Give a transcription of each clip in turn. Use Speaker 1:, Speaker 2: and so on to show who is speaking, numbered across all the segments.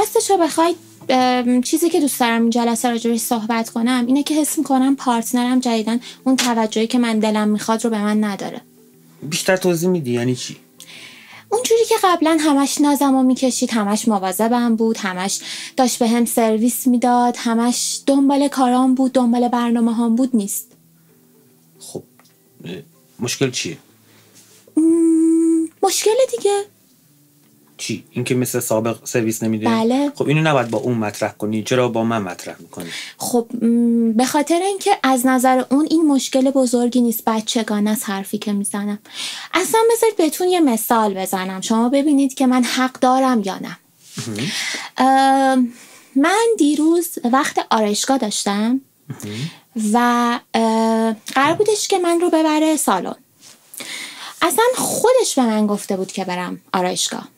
Speaker 1: راستشو بخوای چیزی که دوست دارم این جلسه راجبش صحبت کنم اینه که حس میکنم پارتنرم جدیدن اون توجهی که من دلم میخواد رو به من نداره.
Speaker 2: بیشتر توضیح میدی؟ یعنی چی؟
Speaker 1: اونجوری که قبلا همش نازمو میکشید، همش مواظبم بود، همش داشت به هم سرویس میداد، همش دنبال کارام بود، دنبال برنامه هم بود، نیست.
Speaker 2: خب مشکل چیه؟
Speaker 1: مشکل دیگه
Speaker 2: چی؟ این که مثل سابق سرویس نمیده؟
Speaker 1: بله.
Speaker 2: خب اینو نباید با اون مطرح کنی، چرا با من مطرح میکنی؟
Speaker 1: خب به خاطر اینکه از نظر اون این مشکل بزرگی نیست، بچگانه است حرفی که میزنم. اصلا بذارید بهتون یه مثال بزنم شما ببینید که من حق دارم یا نه. من دیروز وقت آرایشگاه داشتم و قرار بودش که من رو ببره سالن. اصلا خودش به من گفته بود که برم آرایشگاه.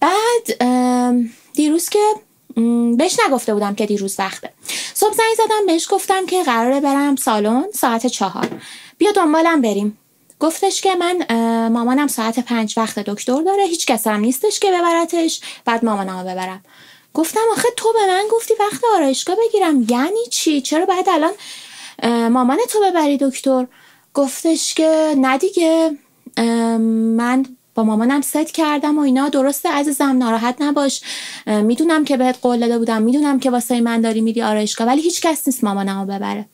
Speaker 1: بعد دیروز که بهش نگفته بودم که دیروز وقته، صبح زنگ زدم بهش گفتم که قراره برم سالن ساعت 4، بیا دنبالم بریم. گفتش که من مامانم ساعت 5 وقت دکتر داره، هیچ کس هم نیستش که ببرتش، بعد مامانمو ببرم. گفتم آخه تو به من گفتی وقت آرایشگاه بگیرم، یعنی چی؟ چرا باید الان مامان تو ببری دکتر؟ گفتش که نه دیگه، من با مامانم ست کردم و اینا. درسته عزیزم، ناراحت نباش، میدونم که بهت قول داده بودم، میدونم که واسه من داری میری آرایشگاه، ولی هیچ کس نیست مامانمو ببره.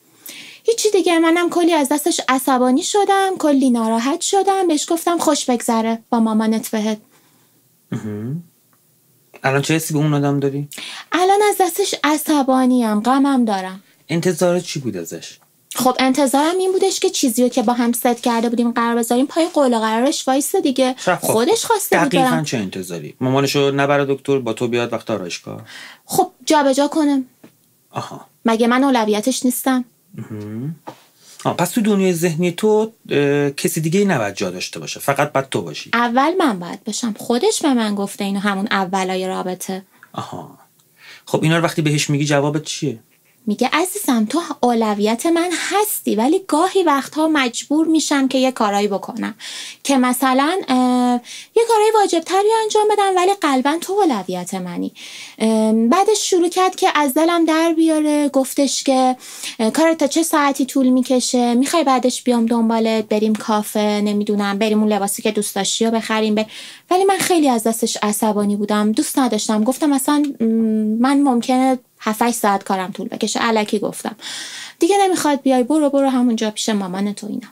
Speaker 1: هیچی دیگه. منم کلی از دستش عصبانی شدم، کلی ناراحت شدم. بهش گفتم خوش بگذره با مامانت بهت.
Speaker 2: الان چه حسی به اون آدم داری؟
Speaker 1: الان از دستش عصبانیم، غمم دارم.
Speaker 2: انتظارت چی بود ازش؟
Speaker 1: خب انتظارم این بودش که چیزیو که با هم ست کرده بودیم قرار بذاریم پای قول و قرارش وایسه دیگه. خودش خواسته بود
Speaker 2: دقیقاً چه انتظاری؟ مامانشو نبره دکتر، با تو بیاد وقت آرایشگاه؟
Speaker 1: خب جابجا کنم.
Speaker 2: آها.
Speaker 1: مگه من اولویتش نیستم؟
Speaker 2: پس تو دنیای ذهنی تو کسی دیگه ای نباید جا داشته باشه، فقط باید تو باشی.
Speaker 1: اول من باید باشم. خودش به من گفته اینو همون اولای رابطه.
Speaker 2: آها. خب اینا رو وقتی بهش میگی جوابت چیه؟
Speaker 1: میگه عزیزم تو اولویت من هستی، ولی گاهی وقتها مجبور میشم که یه کارایی بکنم که مثلا یه کارای واجب تری انجام بدم، ولی قلبا تو اولویت منی. بعدش شروع کرد که از دلم در بیاره. گفتش که کارت تا چه ساعتی طول میکشه، میخوای بعدش بیام دنبالت بریم کافه، نمیدونم بریم اون لباسی که دوست داشتی رو بخریم ولی من خیلی از دستش عصبانی بودم، دوست نداشتم. گفتم اصلا من ممکنه 7-8 ساعت کارم طول بکشه. الکی گفتم دیگه نمیخواد بیای، برو همونجا پیش مامان تو اینا.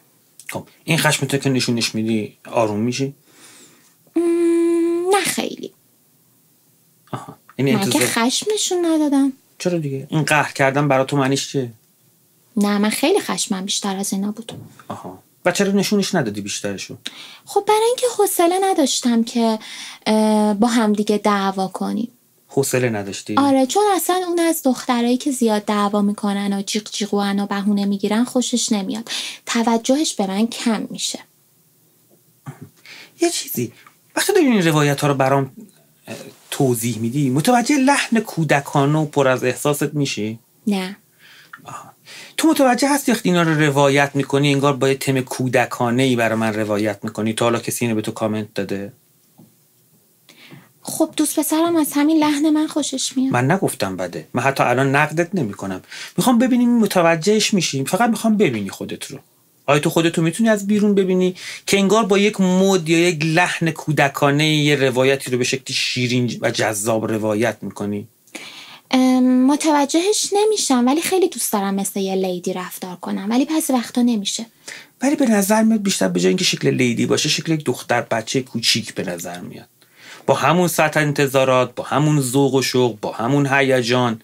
Speaker 2: خب این خشم تو که نشونش میدی آروم میشی؟
Speaker 1: نه خیلی.
Speaker 2: آها.
Speaker 1: من که خشم نشون ندادم.
Speaker 2: چرا دیگه؟ این قهر کردن برای تو معنیش چیه؟
Speaker 1: نه من خیلی خشمم بیشتر از اینا بود.
Speaker 2: آها. و چرا نشونش ندادی بیشترشو؟
Speaker 1: خب برای اینکه حوصله نداشتم که با هم دیگه دعوا کنیم.
Speaker 2: حوصله نداشتی؟
Speaker 1: آره، چون اصلا اون از دخترایی که زیاد دعوا میکنن و جیغ جیغوان و بهونه میگیرن خوشش نمیاد. توجهش به من کم میشه.
Speaker 2: یه چیزی وقتی داری این روایت ها رو برام توضیح میدی متوجه لحن کودکانه و پر از احساست میشی؟
Speaker 1: نه.
Speaker 2: تو متوجه هستی وقتی اینا رو روایت میکنی انگار با یه تم کودکانه ای برای من روایت میکنی؟ تا حالا کسی اینو به تو کامنت داده؟
Speaker 1: خب دوست پسرم از همین لحن من خوشش میاد.
Speaker 2: من نگفتم بده، من حتی الان نقدت نمی کنم. میخوام ببینیم متوجهش میشیم، فقط میخوام ببینی خودت رو. آیا تو خودتو میتونی از بیرون ببینی که انگار با یک مود یا یک لحن کودکانه یه روایتی رو به شکلی شیرین و جذاب روایت میکنی؟
Speaker 1: متوجهش نمیشم، ولی خیلی دوست دارم مثل یه لیدی رفتار کنم، ولی بعضی وقتا نمیشه.
Speaker 2: ولی به نظر میاد بیشتر به جای اینکه شکل لیدی باشه شکل یک دختر بچه کوچیک به نظر میاد، با همون سطح انتظارات، با همون ذوق و شوق، با همون هیجان.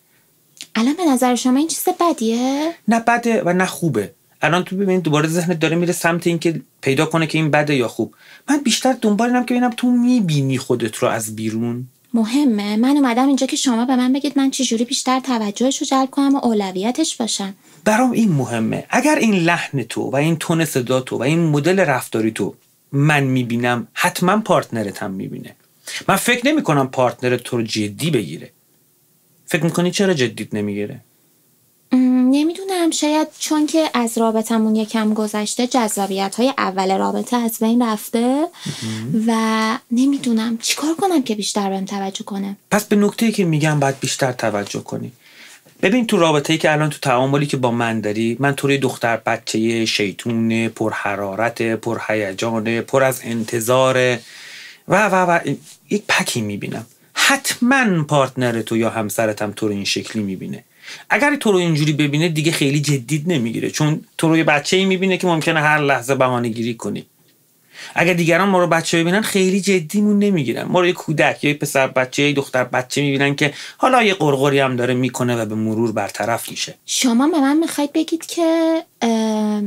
Speaker 1: الان به نظر شما این چیز بدیه؟
Speaker 2: نه بده و نه خوبه. الان تو ببین دوباره ذهنت داره میره سمت این که پیدا کنه که این بده یا خوب. من بیشتر دنبال اینم که ببینم تو میبینی خودت رو از بیرون.
Speaker 1: مهمه. من اومدم اینجا که شما به من بگید من چجوری بیشتر توجهش رو جلب کنم و اولویتش باشم.
Speaker 2: برام این مهمه. اگر این لحن تو و این تون صدا تو و این مدل رفتاری تو من میبینم، حتما پارتنرت هم میبینه. من فکر نمی کنم پارتنرت تو رو جدی بگیره. فکر میکنی چرا جدیت نمیگیره؟
Speaker 1: نمیدونم، نمیدونم شاید چون که از رابطمون یکم گذشته جذابیت‌های اول رابطه از بین رفته و نمیدونم چیکار کنم که بیشتر بهم توجه کنه.
Speaker 2: پس به نکته‌ای که میگم باید بیشتر توجه کنی. ببین تو رابطه‌ای که الان تو تعاملی که با من داری، من تو روی دختر بچه شیطون پرحرارت پرهیجان پر از انتظار و یک پکی میبینم. حتما پارتنر تو یا همسرت هم تو رو این شکلی میبینه. اگر تو رو اینجوری ببینه دیگه خیلی جدید نمیگیره، چون تو رو یه بچه‌ای میبینه که ممکنه هر لحظه بهانه‌گیری کنی. اگر دیگران ما رو بچه ببینن خیلی جدیمون نمیگیرن. ما رو یه کودک، یه پسر بچه، یه دختر بچه میبینن که حالا یه قرقری هم داره میکنه و به مرور برطرف میشه.
Speaker 1: شما به من میخواید بگید که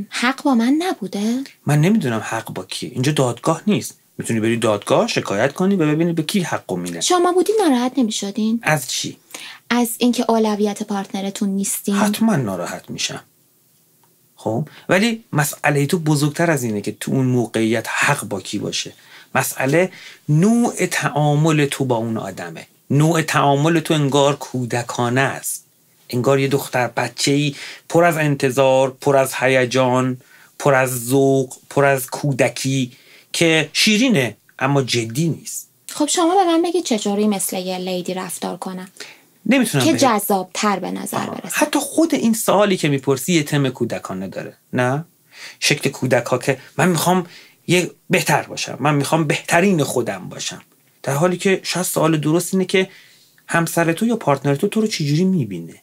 Speaker 1: حق با من نبوده؟
Speaker 2: من نمیدونم حق با کیه. اینجا دادگاه نیست. میتونی بری دادگاه شکایت کنی و ببینی به کی حقو میده.
Speaker 1: شما بودین ناراحت نمیشدین؟
Speaker 2: از چی؟
Speaker 1: از اینکه اولویت پارتنرتون نیستین؟
Speaker 2: حتما ناراحت میشم. خب ولی مسئله تو بزرگتر از اینه که تو اون موقعیت حق با کی باشه. مسئله نوع تعامل تو با اون آدمه. نوع تعامل تو انگار کودکانه است. انگار یه دختر بچه‌ای پر از انتظار، پر از هیجان، پر از ذوق، پر از کودکی که شیرینه اما جدی نیست.
Speaker 1: خب شما به من بگید چجوری مثل یه لیدی رفتار کنم
Speaker 2: نمیتونم
Speaker 1: که جذاب تر به نظر برسه.
Speaker 2: حتی خود این سوالی که میپرسی یه تم کودکانه داره. نه شکل کودک ها که من میخوام یه بهتر باشم، من میخوام بهترین خودم باشم، در حالی که شاید سوال درست اینه که همسر تو یا پارتنر تو رو چجوری میبینه.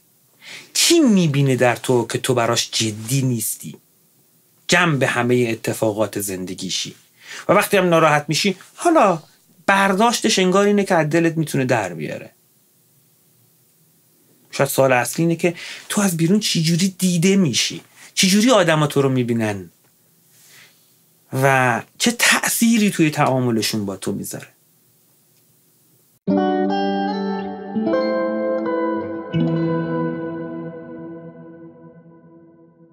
Speaker 2: چی میبینه در تو که تو براش جدی نیستی، جنب همه اتفاقات زندگیشی؟ و وقتی هم ناراحت میشی حالا برداشتش انگار اینه که از دلت میتونه در بیاره. شاید سوال اصلی اینه که تو از بیرون چجوری دیده میشی، چجوری آدم ها تو رو میبینن و چه تأثیری توی تعاملشون با تو میذاره.